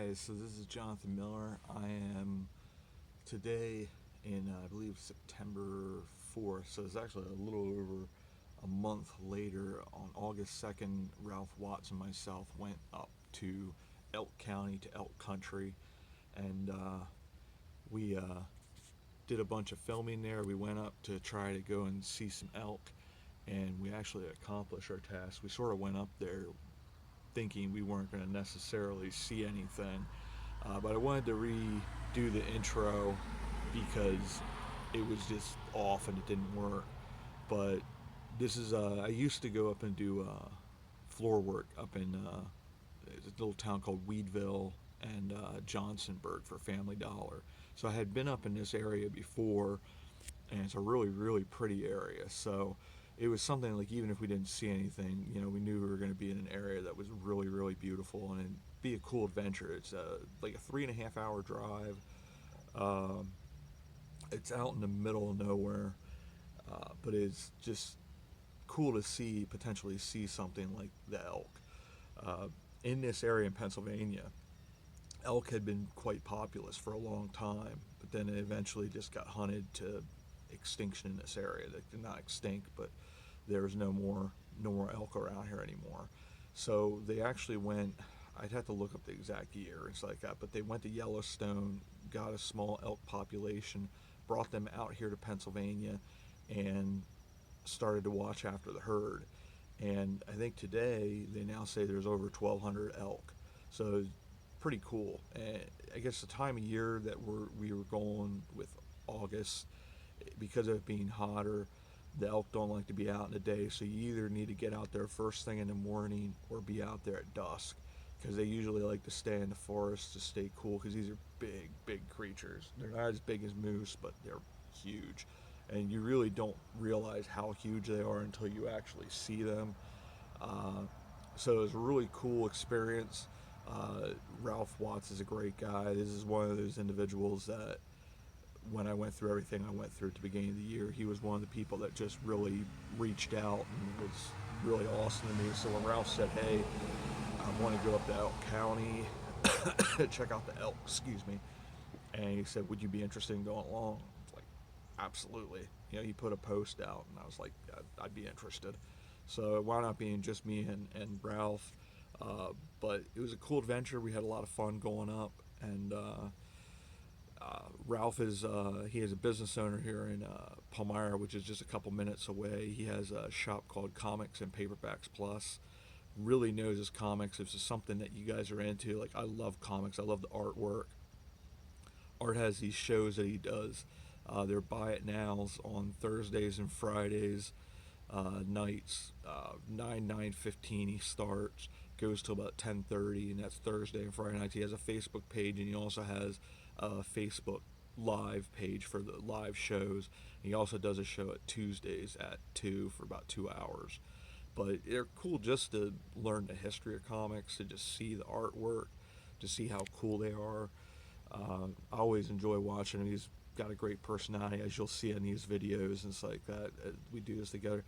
Hi, so this is Jonathan Miller. I am today in, I believe, September 4th, so it's actually a little over a month later. On August 2nd, Ralph Watts and myself went up to Elk County, to Elk Country, and we did a bunch of filming there. We went up to try to go and see some elk, and we actually accomplished our task. We sort of went up there thinking we weren't going to necessarily see anything. But I wanted to redo the intro because it was just off and it didn't work. But this is, I used to go up and do floor work up in a little town called Weedville and Johnsonburg for Family Dollar. So I had been up in this area before, and it's a really, really pretty area. So it was something like, even if we didn't see anything, we knew we were going to be in an area that was really, really beautiful and it'd be a cool adventure. It's like a 3.5 hour drive. Um, it's out in the middle of nowhere, but it's just cool to potentially see something like the elk. Uh, in this area in Pennsylvania, elk had been quite populous for a long time, but then it eventually just got hunted to extinction in this area. They did not extinct, but there's no more elk around here anymore. So they actually went. I'd have to look up the exact year and stuff like that, but they went to Yellowstone, got a small elk population, brought them out here to Pennsylvania, and started to watch after the herd. And I think today they now say there's over 1,200 elk. So it's pretty cool. And I guess the time of year that we were going with, August, because of it being hotter, the elk don't like to be out in the day, so you either need to get out there first thing in the morning or be out there at dusk, because they usually like to stay in the forest to stay cool, because these are big, big creatures. They're not as big as moose, but they're huge, and you really don't realize how huge they are until you actually see them. Uh, so it was a really cool experience. Ralph Watts is a great guy. This is one of those individuals that, when I went through everything I went through at the beginning of the year, he was one of the people that just really reached out and was really awesome to me. So when Ralph said, "Hey, I want to go up to Elk County, check out the elk," excuse me, and he said, "Would you be interested in going along?" I was like, "Absolutely." He put a post out, and I was like, "I'd be interested." So it wound up being just me and Ralph, but it was a cool adventure. We had a lot of fun going up, and Ralph he is a business owner here in Palmyra, which is just a couple minutes away. He has a shop called Comics and Paperbacks Plus. Really knows his comics. If it's something that you guys are into, like, I love comics. I love the artwork. Art has these shows that he does. They're buy it nows on Thursdays and Fridays nights. 9:15 he starts, goes till about 10:30, and that's Thursday and Friday nights. He has a Facebook page, and he also has a Facebook live page for the live shows. He also does a show at Tuesdays at 2 for about 2 hours. But they're cool just to learn the history of comics, to just see the artwork, to see how cool they are. I always enjoy watching him. He's got a great personality, as you'll see in these videos and stuff like that. We do this together.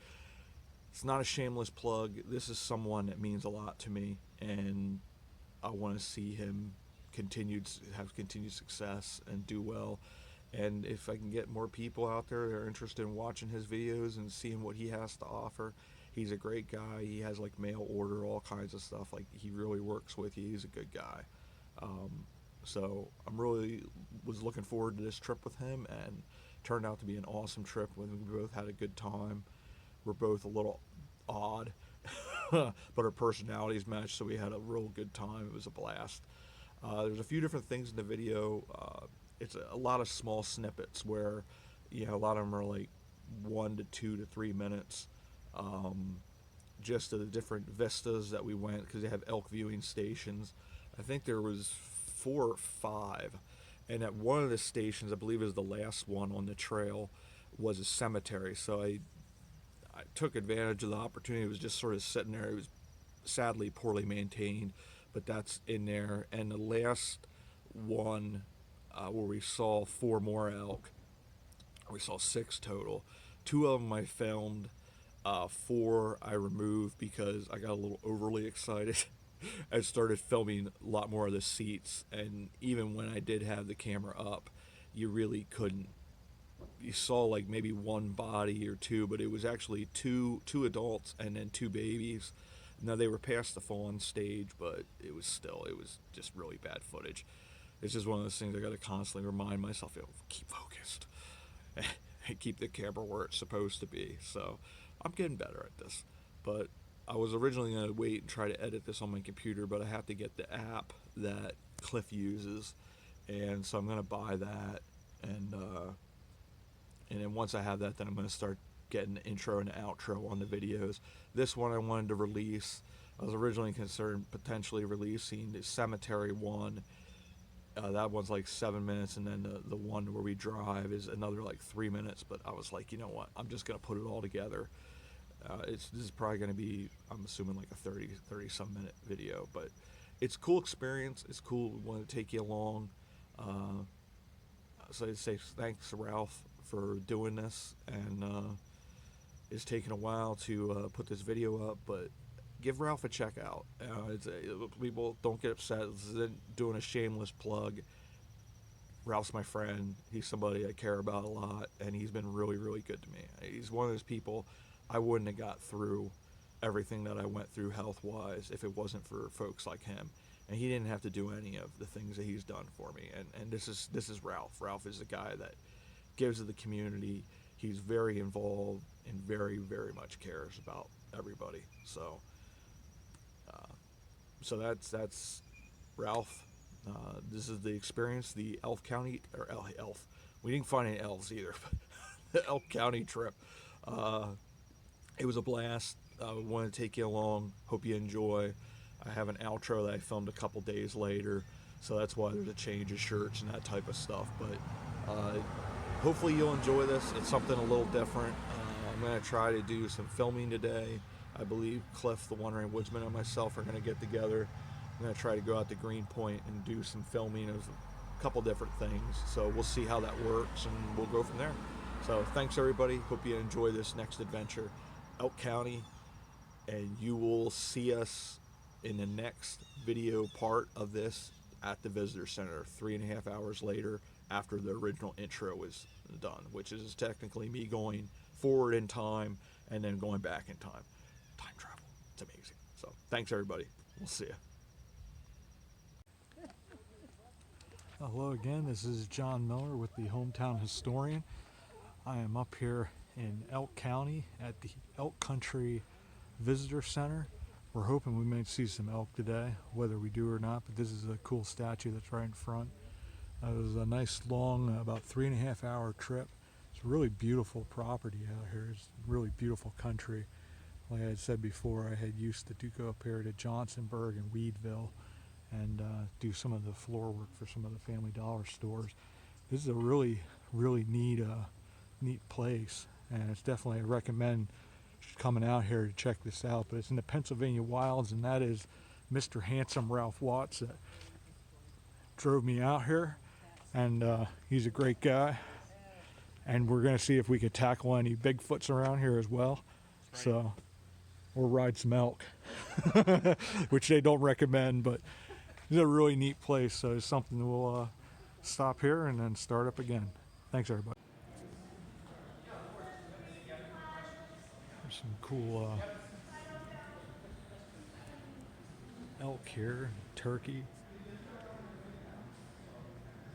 It's not a shameless plug. This is someone that means a lot to me, and I want to see him have continued success and do well. And if I can get more people out there that are interested in watching his videos and seeing what he has to offer, he's a great guy. He has like mail order, all kinds of stuff. Like, he really works with you. He's a good guy. So I'm really was looking forward to this trip with him, and turned out to be an awesome trip. We both had a good time. We're both a little odd, but our personalities matched, so we had a real good time. It was a blast. There's a few different things in the video. It's a lot of small snippets where, a lot of them are like 1 to 2 to 3 minutes. Just of the different vistas that we went, because they have elk viewing stations. I think there was 4 or 5, and at one of the stations, I believe it was the last one on the trail, was a cemetery. So I took advantage of the opportunity. It was just sort of sitting there. It was sadly poorly maintained, but that's in there. And the last one, where we saw 4 more elk, we saw 6 total. 2 of them I filmed, 4 I removed because I got a little overly excited. I started filming a lot more of the seats, and even when I did have the camera up, you really couldn't. You saw like maybe one body or two, but it was actually two adults and then two babies. Now they were past the fallen stage, but it was just really bad footage. It's just one of those things I got to constantly remind myself, keep focused, and keep the camera where it's supposed to be. So I'm getting better at this, but I was originally going to wait and try to edit this on my computer, but I have to get the app that Cliff uses, and so I'm going to buy that, and then once I have that, then I'm going to start getting the intro and the outro on the videos. This one I wanted to release. I was originally concerned potentially releasing the cemetery one. That one's like 7 minutes, and then the one where we drive is another like 3 minutes. But I was like, you know what? I'm just going to put it all together. This is probably going to be, I'm assuming, like a 30 some minute video. But it's a cool experience. It's cool. We want to take you along. So I'd say thanks to Ralph for doing this, and it's taken a while to put this video up, but give Ralph a check out. People don't get upset. This isn't doing a shameless plug. Ralph's my friend. He's somebody I care about a lot, and he's been really, really good to me. He's one of those people I wouldn't have got through everything that I went through health-wise if it wasn't for folks like him. And he didn't have to do any of the things that he's done for me. And this is Ralph. Ralph is a guy that gives to the community. He's very involved and very, very much cares about everybody. So that's Ralph. This is the experience, the Elk County, or Elf. We didn't find any elves either, but the Elk County trip. It was a blast. I want to take you along. Hope you enjoy. I have an outro that I filmed a couple days later, so that's why there's a change of shirts and that type of stuff. But hopefully you'll enjoy this. It's something a little different. I'm going to try to do some filming today. I believe Cliff, the Wandering Woodsman, and myself are going to get together. I'm going to try to go out to Greenpoint and do some filming of a couple different things. So we'll see how that works, and we'll go from there. So thanks, everybody. Hope you enjoy this next adventure. Elk County, and you will see us in the next video part of this at the visitor center 3.5 hours later, after the original intro was done, which is technically me going forward in time and then going back in time. Time travel. It's amazing. So thanks, everybody. We'll see you. Hello again, this is John Miller with the Hometown Historian. I am up here in Elk County at the Elk Country Visitor Center. We're hoping we may see some elk today, whether we do or not, but this is a cool statue that's right in front. It was a nice long, about 3.5 hour trip. It's a really beautiful property out here. It's really beautiful country. Like I had said before, I had used to go up here to Johnsonburg and Weedville and do some of the floor work for some of the Family Dollar stores. This is a really, really neat place, and it's definitely, I recommend coming out here to check this out. But it's in the Pennsylvania wilds, and that is Mr. Handsome Ralph Watts that drove me out here, and he's a great guy, and we're going to see if we can tackle any Bigfoots around here as well. Right. So, or ride some elk, which they don't recommend, but it's a really neat place. So it's something we'll stop here and then start up again. Thanks, everybody. There's some cool elk here, turkey.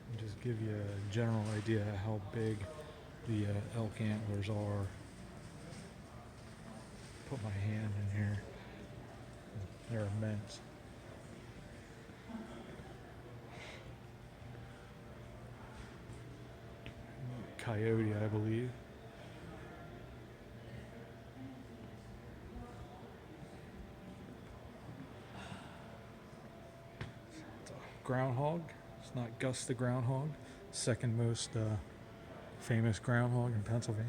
And just give you a general idea how big the elk antlers are. Put my hand in here. They're immense. Coyote, I believe. It's a groundhog. It's not Gus the groundhog, second most famous groundhog in Pennsylvania.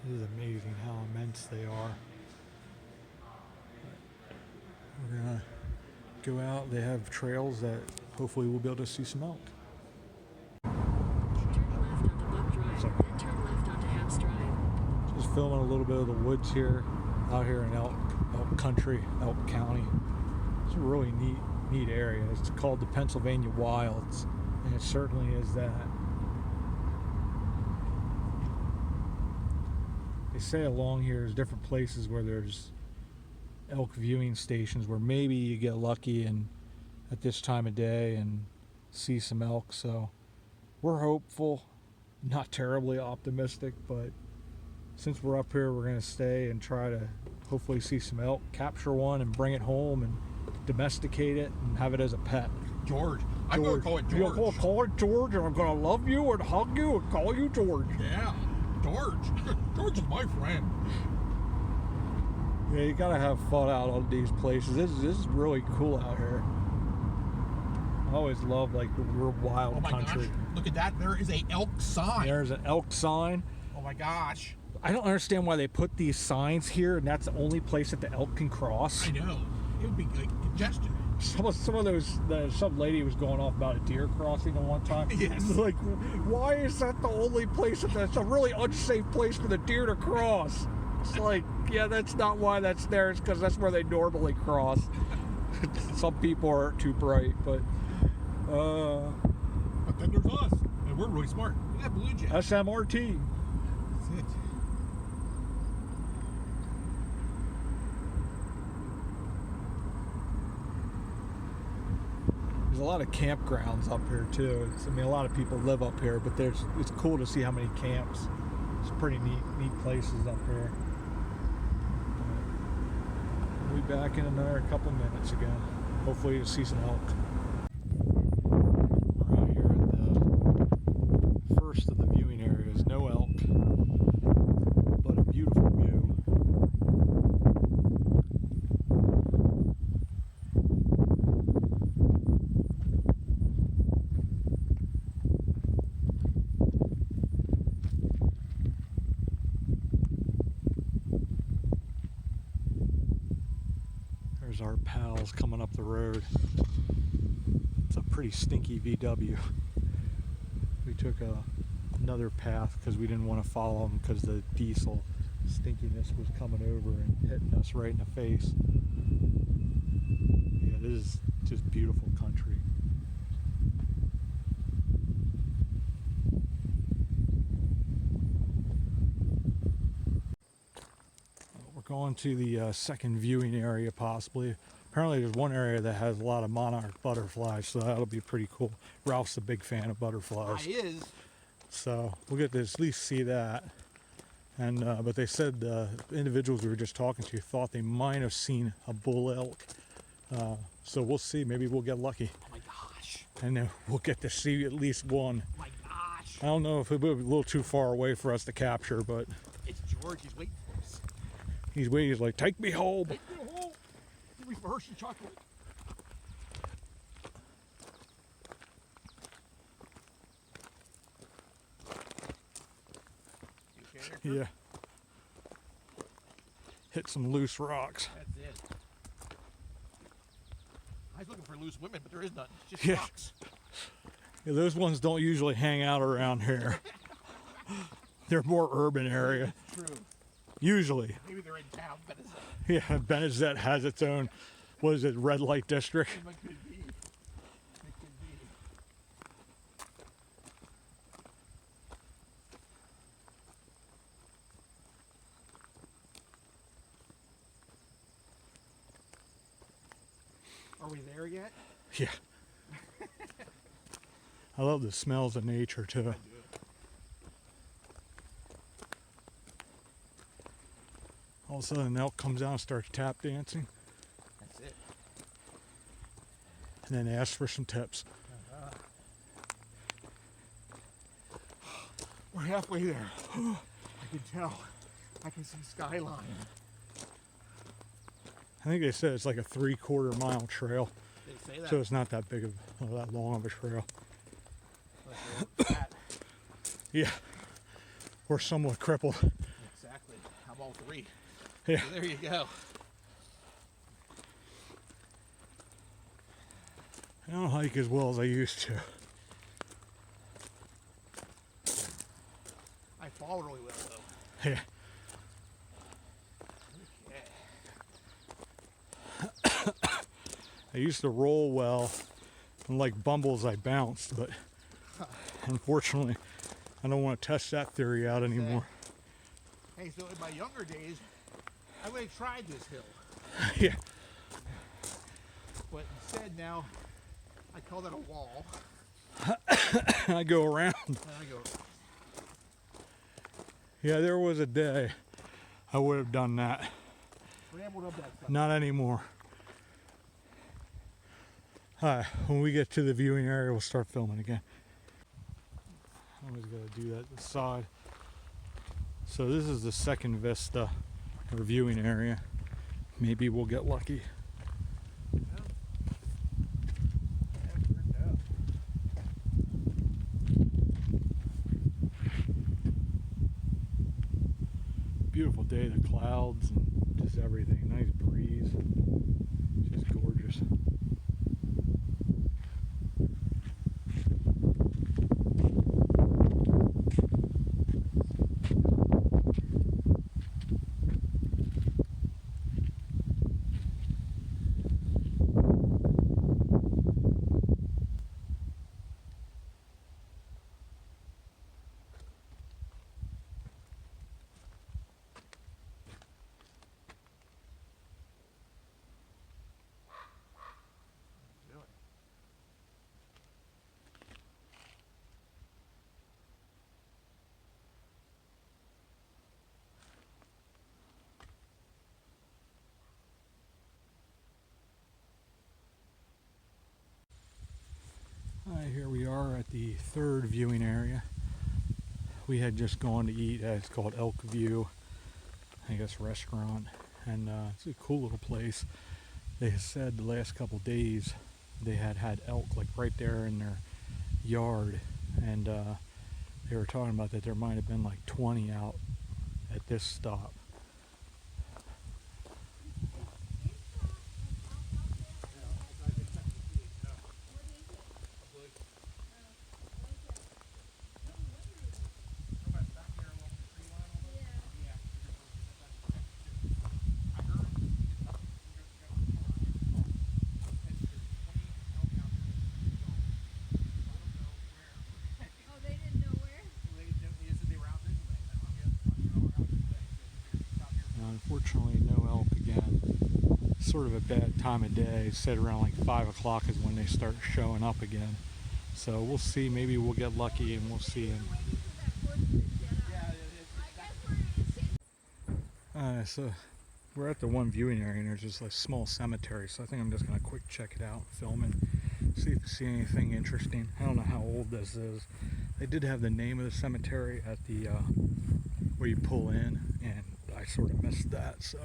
It is amazing how immense they are. We're gonna go out. They have trails that hopefully we'll be able to see some elk. Just filming a little bit of the woods here, out here in Elk Country, Elk County. It's a really neat area. It's called the Pennsylvania Wilds, and it certainly is that. They say along here there's different places where there's elk viewing stations where maybe you get lucky and at this time of day and see some elk. So we're hopeful, not terribly optimistic, but since we're up here, we're going to stay and try to hopefully see some elk, capture one and bring it home and domesticate it and have it as a pet. George. I'm going to call it George. You're going to call it George, and I'm going to love you and hug you and call you George. Yeah, George. George is my friend. Yeah, you got to have fun out on these places. This is really cool out here. I always love like the real wild country. Gosh. Look at that. There is a elk sign. There's an elk sign. Oh my gosh. I don't understand why they put these signs here and that's the only place that the elk can cross. I know. It would be like congested. Some of those, some lady was going off about a deer crossing at one time. Yes. Like, why is that the only place that's a really unsafe place for the deer to cross? It's like, yeah, that's not why that's there. It's because that's where they normally cross. Some people aren't too bright, but then there's us, and we're really smart. We got Blue Jay. SMRT. That's it. There's a lot of campgrounds up here too. I mean, a lot of people live up here, but it's cool to see how many camps. It's pretty neat places up here. We'll be back in another couple minutes again. Hopefully to see some elk. We're out here at the first of the viewing areas. No elk, but a beautiful view. There's our pals coming up the road. It's a pretty stinky VW. We took another path because we didn't want to follow them because the diesel stinkiness was coming over and hitting us right in the face. Yeah, this is just beautiful country. Going to the second viewing area possibly. Apparently there's one area that has a lot of monarch butterflies, so that'll be pretty cool. Ralph's a big fan of butterflies. I is. So we'll get to at least see that. And but they said the individuals we were just talking to thought they might have seen a bull elk. So we'll see. Maybe we'll get lucky. Oh my gosh. And we'll get to see at least one. Oh my gosh. I don't know if it would be a little too far away for us to capture, but It's George. He's waiting for us. he's waiting. He's like, take me home. Take me home. Give me some Hershey chocolate. You okay there, Yeah. Hit some loose rocks. That's it. I was looking for loose women, but there is none. It's just Yeah. rocks. Yeah, those ones don't usually hang out around here. They're more urban area. True. Usually. Maybe they're in town, but it's Yeah, Benezet has its own, what is it, red light district? it could be. It could be. Are we there yet? Yeah. I love the smells of nature too. All of a sudden an elk comes out and starts tap dancing That's it. and then asks for some tips. We're halfway there. I can tell. I can see skyline. I think they said it's like a 3/4 mile trail, They say that. so it's not that big of, that long of a trail. Like that. Yeah, we're somewhat crippled. Exactly. free. Yeah. So there you go. I don't hike as well as I used to. I fall really well though. Yeah. Okay. I used to roll well, and like Bumbles, I bounced, but unfortunately, I don't want to test that theory out anymore. Hey, so in my younger days, I would have tried this hill, Yeah. but instead now, I call that a wall. I go around. And I go, Yeah, there was a day I would have done that. rambled up that stuff. Not anymore. Alright, when we get to the viewing area, we'll start filming again. Always gotta do that to the side. So this is the second vista or viewing area. Maybe we'll get lucky. Beautiful day, the clouds and just everything. Nice breeze. Just gorgeous. Alright, here we are at the third viewing area. We had just gone to eat at, it's called Elk View, I guess, restaurant, and it's a cool little place. They said the last couple days they had elk like right there in their yard, and they were talking about that there might have been like 20 out at this stop. Unfortunately, no elk again. Sort of a bad time of day. It said around like 5 o'clock is when they start showing up again. So we'll see. Maybe we'll get lucky and we'll see them. So we're at the one viewing area and there's just a small cemetery. So I think I'm just going to quick check it out, film and see if I see anything interesting. I don't know how old this is. They did have the name of the cemetery at the where you pull in, and I sort of missed that. So,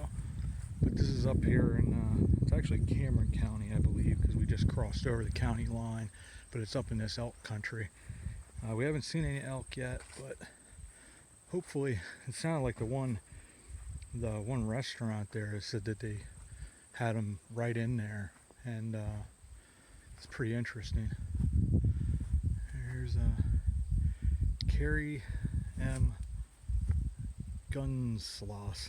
but this is up here in it's actually Cameron County, I believe, because we just crossed over the county line. But it's up in this elk country. We haven't seen any elk yet, but hopefully, it sounded like the one restaurant there said that they had them right in there, and it's pretty interesting. Here's Carrie M. Gunsloss.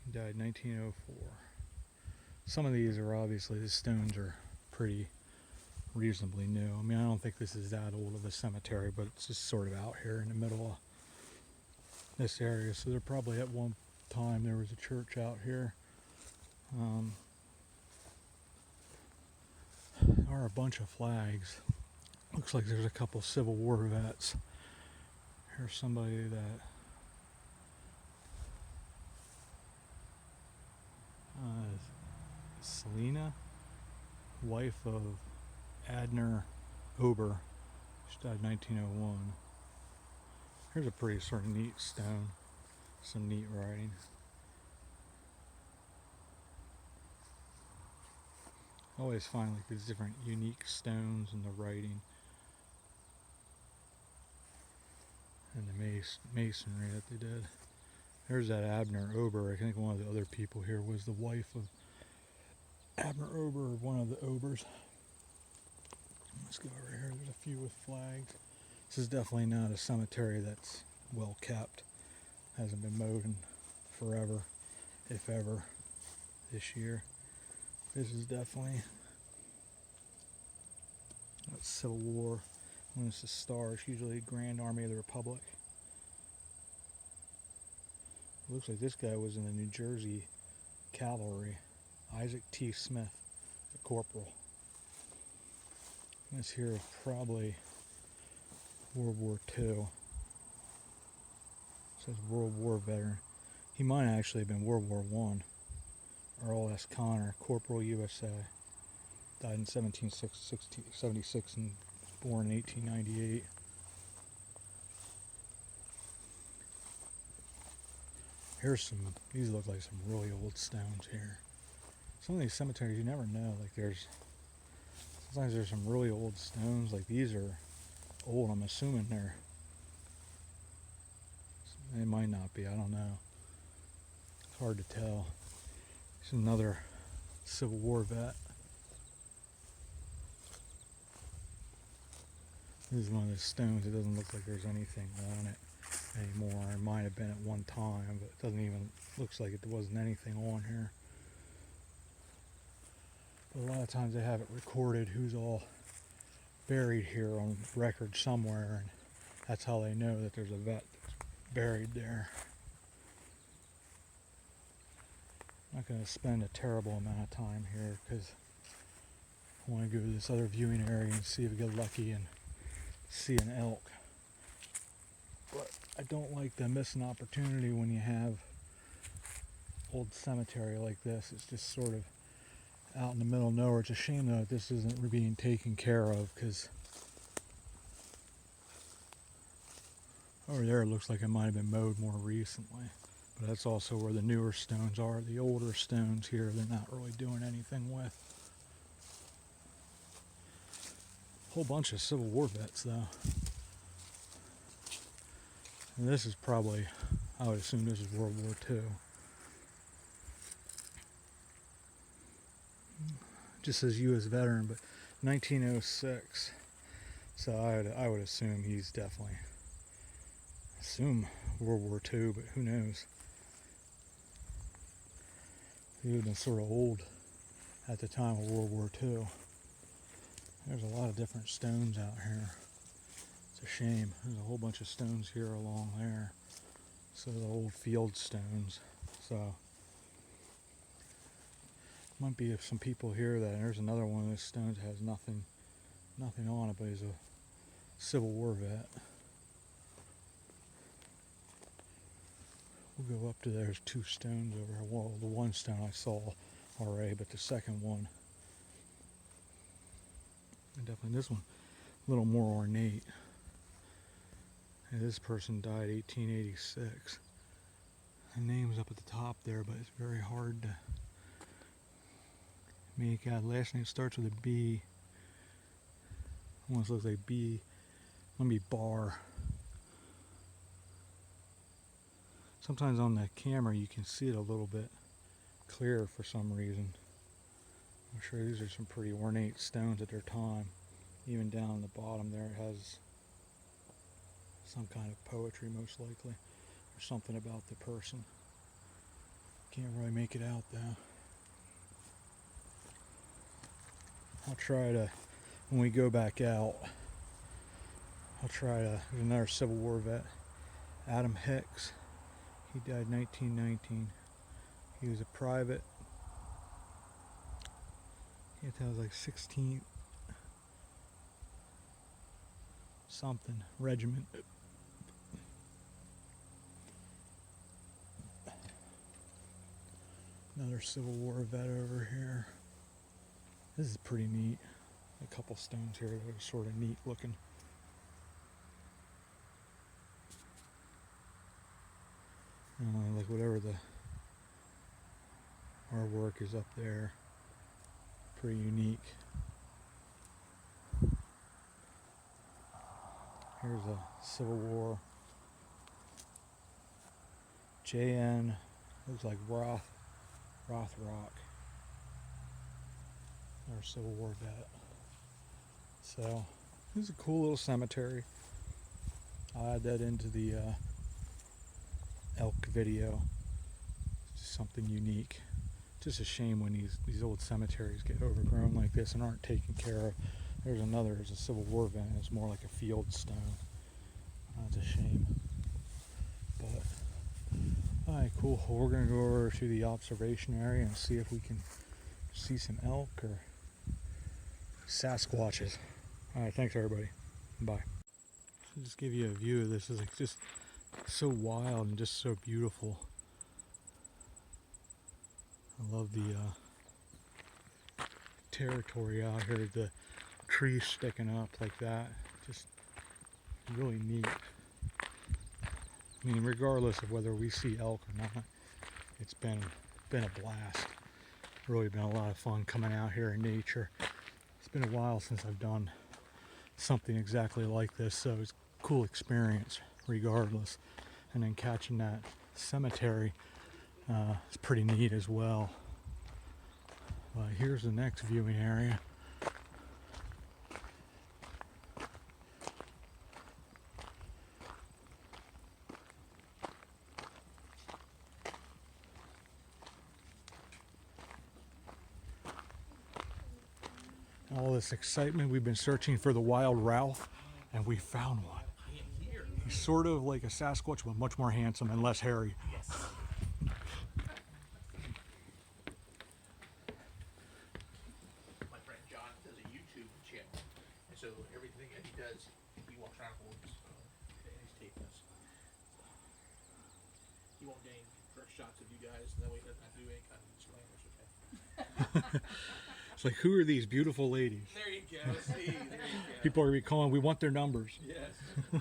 He died 1904. Some of these are obviously, the stones are pretty reasonably new. I mean, I don't think this is that old of a cemetery, but it's just sort of out here in the middle of this area. So there probably at one time there was a church out here. There are a bunch of flags. Looks like there's a couple Civil War vets. Here's somebody that Selena, wife of Adner Ober. She died 1901. Here's a pretty sort of neat stone. Some neat writing. I always find like these different unique stones and the writing and the masonry that they did. There's that Abner Ober. I think one of the other people here was the wife of Abner Ober, or one of the Obers. Let's go over here. There's a few with flags. This is definitely not a cemetery that's well kept. Hasn't been mowed in forever, if ever, this year. This is definitely a Civil War. When it's a star, it's usually Grand Army of the Republic. It looks like this guy was in the New Jersey Cavalry. Isaac T. Smith, the corporal. This here is probably World War II. It says World War veteran. He might actually have been World War I. Earl S. Connor, Corporal USA. Died in 1776 and born in 1898. Here's some, these look like some really old stones here. Some of these cemeteries you never know, like sometimes there's some really old stones, like these are old, I'm assuming they might not be, I don't know. It's hard to tell. This is another Civil War vet. This is one of the stones. It doesn't look like there's anything on it anymore. It might have been at one time, but it doesn't even, looks like it wasn't anything on here. But a lot of times they have it recorded who's all buried here on record somewhere, and that's how they know that there's a vet that's buried there. I'm not going to spend a terrible amount of time here because I want to go to this other viewing area and see if we get lucky and see an elk. But I don't like to miss an opportunity when you have old cemetery like this. It's just sort of out in the middle of nowhere. It's a shame though that this isn't being taken care of, because over there it looks like it might have been mowed more recently. But that's also where the newer stones are. The older stones here, they're not really doing anything with. Whole bunch of Civil War vets though. And this is probably, I would assume this is World War II. Just says U.S. veteran, but 1906. So I would assume he's definitely, World War II, but who knows? He would have been sort of old at the time of World War II. There's a lot of different stones out here. It's a shame. There's a whole bunch of stones here along there. So the old field stones. So might be some people here that there's another one of those stones that has nothing on it, but he's a Civil War vet. We'll go up to there's two stones over here. Well, the one stone I saw already, but the second one, and definitely this one, a little more ornate. And this person died 1886. The name's up at the top there, but it's very hard to make out. Last name starts with a B. Almost looks like B. Let me Bar. Sometimes on the camera you can see it a little bit clearer for some reason. I'm sure these are some pretty ornate stones at their time. Even down on the bottom there it has some kind of poetry most likely, or something about the person. Can't really make it out though. I'll try to, when we go back out, there's another Civil War vet, Adam Hicks. He died 1919. He was a private. I think that was like 16th something regiment. Another Civil War vet over here. This is pretty neat. A couple stones here that are sort of neat looking. Like whatever the artwork is up there, pretty unique. Here's a Civil War JN, looks like Roth Rock. Our Civil War vet. So, this is a cool little cemetery. I'll add that into the elk video. It's just something unique. Just a shame when these old cemeteries get overgrown like this and aren't taken care of. There's a Civil War vet, and it's more like a field stone. That's a shame. But, alright, cool. We're going to go over to the observation area and see if we can see some elk or Sasquatches. Alright, thanks everybody. Bye. I'll just give you a view of this. It's like just so wild and just so beautiful. I love the territory out here, the trees sticking up like that. Just really neat. I mean, regardless of whether we see elk or not, it's been a blast. Really been a lot of fun coming out here in nature. It's been a while since I've done something exactly like this, so it's a cool experience regardless. And then catching that cemetery is pretty neat as well. Here's the next viewing area. All this excitement, we've been searching for the wild Ralph, and we found one. He's sort of like a Sasquatch, but much more handsome and less hairy. Yes. My friend John does a YouTube channel, and so everything that he does, he walks around with his phone and he's taping us. He won't get any first shots of you guys, that way he doesn't have to do any kind of disclaimers, okay? It's like, who are these beautiful ladies? There you go, see, there you go. People are gonna be calling, we want their numbers. Yes. I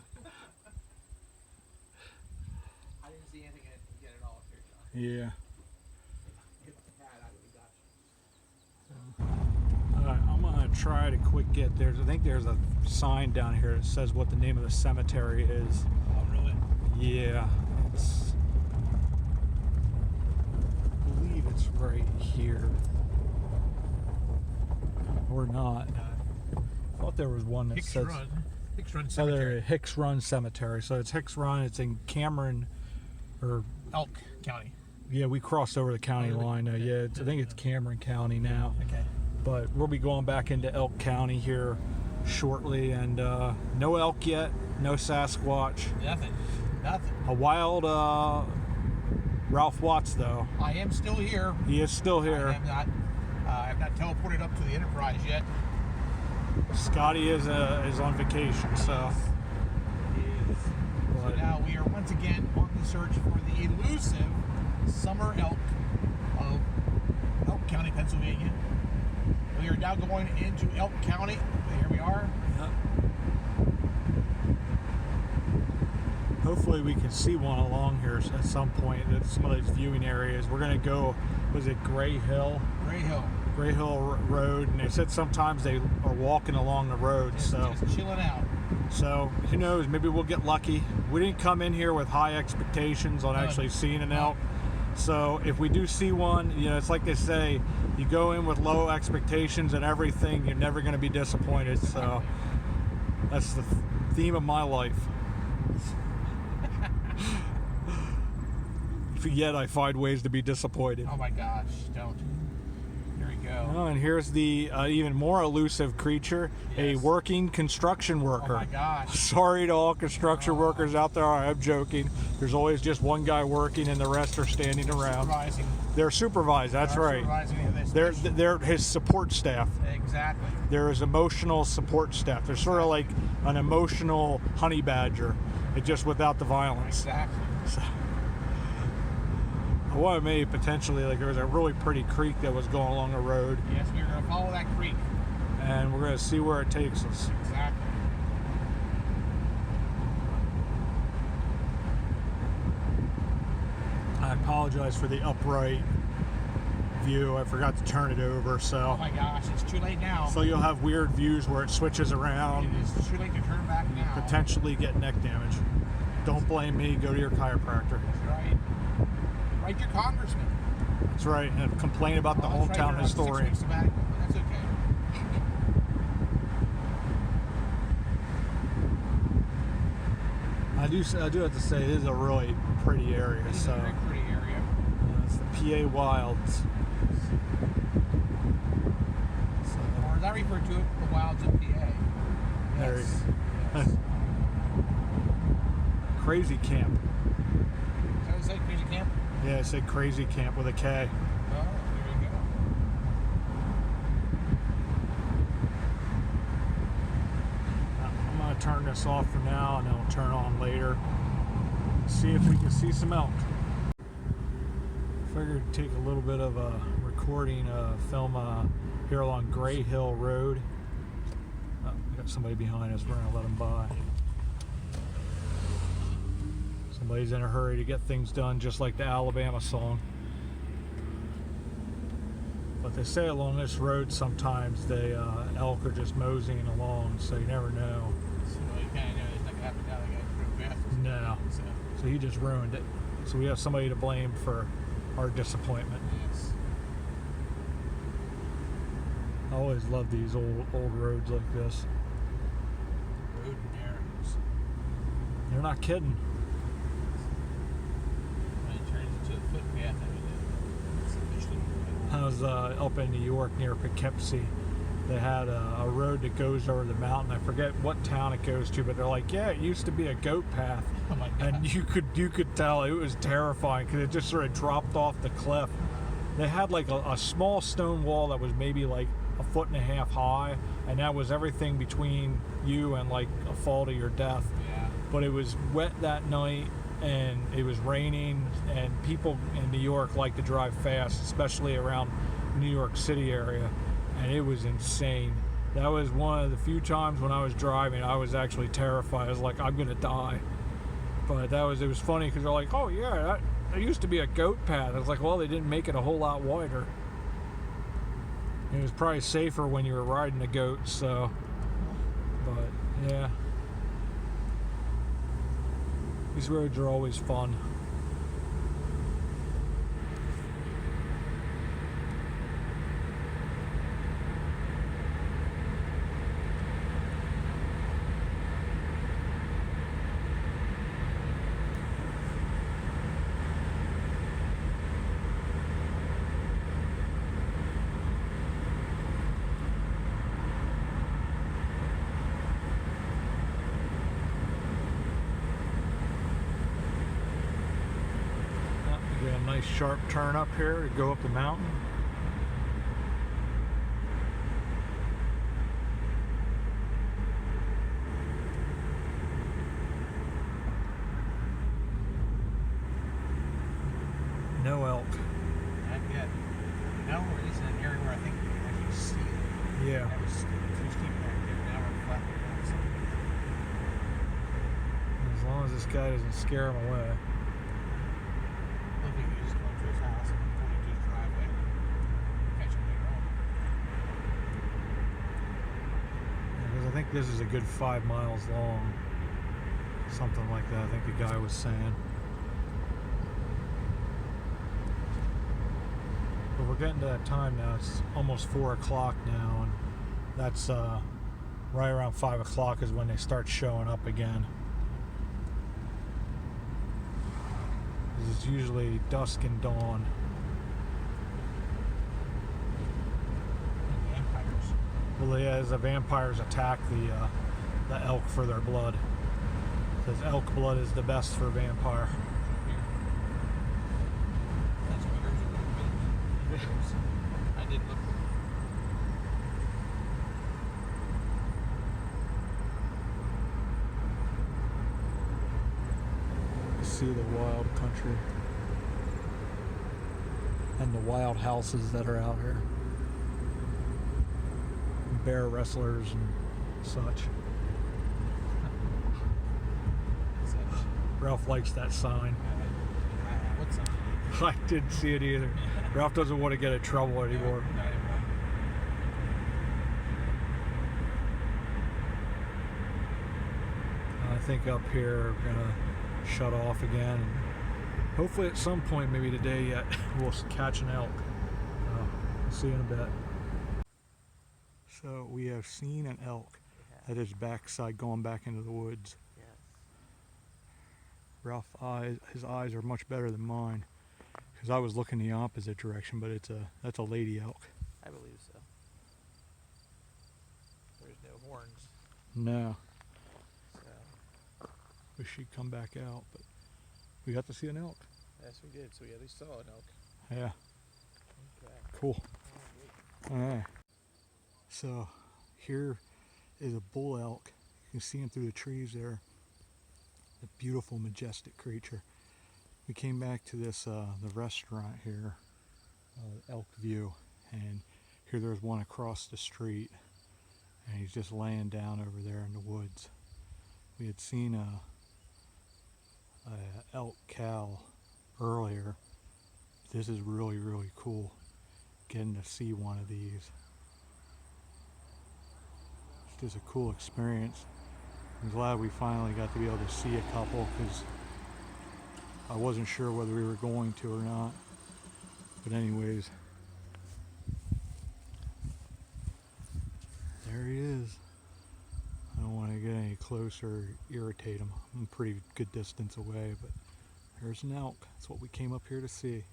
didn't see anything yet at all up here, John. Yeah. If I had, I would have got you. Alright, I'm gonna try to quick get there. I think there's a sign down here that says what the name of the cemetery is. Oh, really? Yeah, I believe it's right here. Or not. I thought there was one that says Hicks Run oh, Cemetery. there, Hicks Run Cemetery. So it's Hicks Run. It's in Cameron, or Elk County. yeah, we crossed over the county really? line. Okay. Yeah, I think it's Cameron County now. Okay. But we'll be going back into Elk County here shortly, and no elk yet, no Sasquatch. Nothing. A wild Ralph Watts though. I am still here. He is still here. I have not teleported up to the Enterprise yet. Scotty is on vacation, so. So now we are once again on the search for the elusive summer elk of Elk County, Pennsylvania. We are now going into Elk County. Here we are. Yep. Hopefully we can see one along here at some point at some of those viewing areas. We're going to go, was it Gray Hill? Gray Hill Road, and they said sometimes they are walking along the road, so just chilling out. So who knows, maybe we'll get lucky. We didn't come in here with high expectations on actually seeing an elk, so if we do see one, you know, it's like they say, you go in with low expectations and everything, you're never going to be disappointed. So that's the theme of my life. Yet I find ways to be disappointed. Oh my gosh, don't. Here we go. Oh, and here's the even more elusive creature, a working construction worker. Oh my gosh. Sorry to all construction workers out there, I'm joking. There's always just one guy working and the rest are standing around. Supervising. They're supervised, that's right. They're his support staff. Exactly. They're his emotional support staff. They're sort of like an emotional honey badger, just without the violence. Exactly. So, well, it may potentially, like, there was a really pretty creek that was going along the road. Yes, we're going to follow that creek. And we're going to see where it takes us. Exactly. I apologize for the upright view. I forgot to turn it over, so. Oh my gosh, it's too late now. So you'll have weird views where it switches around. It is too late to turn back now. Potentially get neck damage. Don't blame me. Go to your chiropractor. That's right. Like your congressman. That's right. And complain about the Oh, that's right, hometown you're on 6 historian. weeks sabbatical, but that's okay. I do have to say, it is a really pretty area. It's So a very pretty area. it's the PA Wilds. Or as I refer to it, the wilds of PA. There Yes. you Yes. Crazy Camp. Is that what it said, Crazy Camp? Yeah, it said Crazy Camp with a K. Oh, there you go. I'm going to turn this off for now, and then we'll turn on later. See if we can see some elk. Figured to take a little bit of a recording, film here along Gray Hill Road. Oh, we got somebody behind us. We're going to let them by. Somebody's in a hurry to get things done, just like the Alabama song. But they say along this road sometimes the elk are just moseying along, so you never know. So you kind of know it's not going to happen now. They got to prove fast. No. So he just ruined it. So we have somebody to blame for our disappointment. Yes. I always love these old roads like this. Road narrows. They're not kidding. When it turns into a footpath, I mean, it's officially I was up in New York near Poughkeepsie. They had a road that goes over the mountain. I forget what town it goes to, but they're like, yeah, it used to be a goat path. Oh my God. And you could tell it was terrifying because it just sort of dropped off the cliff. They had like a small stone wall that was maybe like 1.5 feet high, and that was everything between you and like a fall to your death. Yeah. But it was wet that night, and it was raining, and people in New York like to drive fast, especially around New York City area, and it was insane. That was one of the few times when I was driving I was actually terrified. I was like, I'm gonna die. But it was funny because they're like, oh yeah, there used to be a goat path. I was like, well, they didn't make it a whole lot wider. It was probably safer when you were riding a goat, so, but yeah. These roads are always fun. We got a nice sharp turn up here to go up the mountain. No elk. Not yet. Now we're in an area where I think you can actually see it. Yeah. That was too steep back there. Now we're flat. As long as this guy doesn't scare him away. I think you just go into his house and go into his driveway. Catch him later on. Because I think this is a good 5 miles long. Something like that, I think the guy was saying. But we're getting to that time now. It's almost 4 o'clock now, and that's right around 5 o'clock is when they start showing up again. 'Cause it's usually dusk and dawn. And vampires. Well, yeah, the vampires attack the elk for their blood. Because elk blood is the best for vampire. That's what there's a little bit. I did look. See the wild country and the wild houses that are out here. Bear wrestlers and such. Ralph likes that sign. What's up? I didn't see it either. Ralph doesn't want to get in trouble anymore. I think up here we're gonna shut off again and hopefully at some point, maybe today yet, we'll catch an elk. See you in a bit. So we have seen an elk at his backside going back into the woods. Yes. His eyes are much better than mine, because I was looking the opposite direction, but that's a lady elk. I believe so. There's no horns. No, So, wish she'd come back out, but we got to see an elk. yes, we did. So we at least saw an elk. Yeah, Okay. cool. Alright. So here is a bull elk. You can see him through the trees there. A beautiful, majestic creature. We came back to this the restaurant here, Elk View, and here there's one across the street, and he's just laying down over there in the woods. We had seen a elk cow earlier. This is really, really cool getting to see one of these. It's just a cool experience. I'm glad we finally got to be able to see a couple, because I wasn't sure whether we were going to or not. But anyways, there he is. I don't want to get any closer or irritate him. I'm a pretty good distance away, but there's an elk. That's what we came up here to see.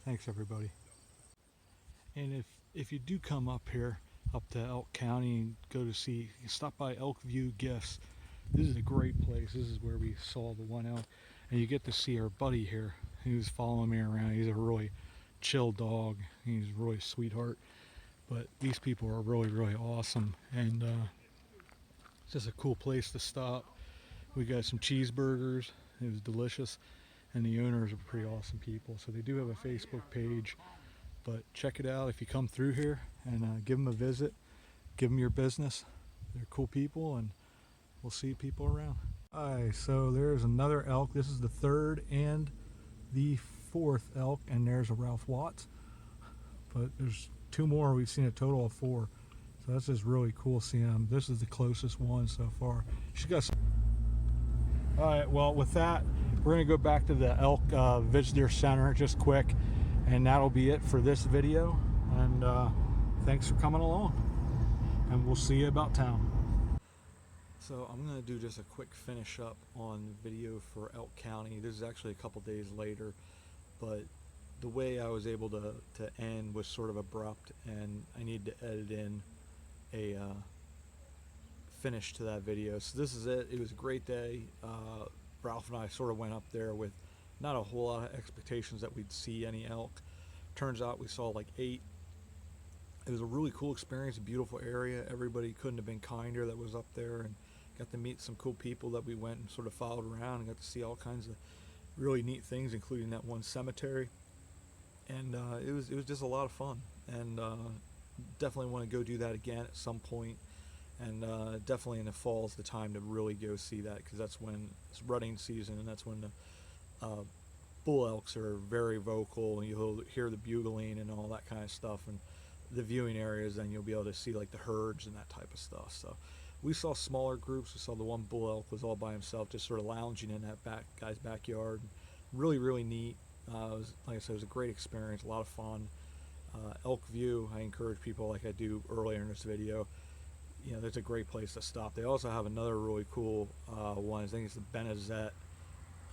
Thanks everybody. And if you do come up here, up to Elk County, and go to see, stop by Elk View Gifts. This is a great place. This is where we saw the one elk, and you get to see our buddy here. He was following me around. He's a really chill dog. He's a really sweetheart. But these people are really, really awesome, and it's just a cool place to stop. We got some cheeseburgers. It was delicious, and the owners are pretty awesome people. So they do have a Facebook page, but check it out if you come through here, and give them a visit. Give them your business. They're cool people, and we'll see people around. Alright, so there's another elk. This is the third and the fourth elk, and there's a Ralph Watts. But there's two more. We've seen a total of 4. So that's just really cool seeing them. This is the closest one so far. She got some. Alright, well with that, we're going to go back to the Elk Visitor Center just quick, and that'll be it for this video. And thanks for coming along, and we'll see you about town. So I'm going to do just a quick finish up on the video for Elk County. This is actually a couple days later, but the way I was able to end was sort of abrupt, and I need to edit in a finish to that video. So this is it. It was a great day. Ralph and I sort of went up there with not a whole lot of expectations that we'd see any elk. Turns out we saw like 8. It was a really cool experience, a beautiful area. Everybody couldn't have been kinder that was up there, and got to meet some cool people that we went and sort of followed around, and got to see all kinds of really neat things, including that one cemetery. And it was just a lot of fun, and definitely want to go do that again at some point. And definitely in the fall is the time to really go see that, because that's when it's rutting season, and that's when the bull elks are very vocal, and you'll hear the bugling and all that kind of stuff. And the viewing areas, then you'll be able to see like the herds and that type of stuff. So we saw smaller groups. We saw the one bull elk was all by himself, just sort of lounging in that guy's backyard. Really, really neat. Like I said, it was a great experience, a lot of fun. Elk View, I encourage people, like I do earlier in this video, you know, there's a great place to stop. They also have another really cool one. I think it's the Benazet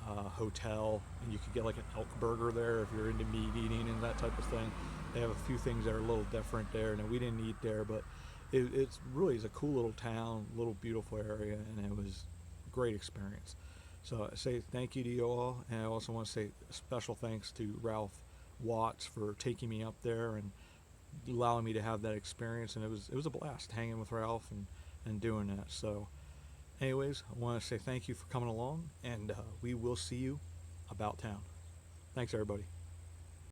Hotel, and you could get like an elk burger there if you're into meat eating and that type of thing. They have a few things that are a little different there. Now, we didn't eat there, but it's really is a cool little town, little beautiful area, and it was a great experience. So I say thank you to you all, and I also want to say a special thanks to Ralph Watts for taking me up there and allowing me to have that experience. And it was a blast hanging with Ralph and doing that. So anyways, I want to say thank you for coming along, and we will see you about town. Thanks everybody.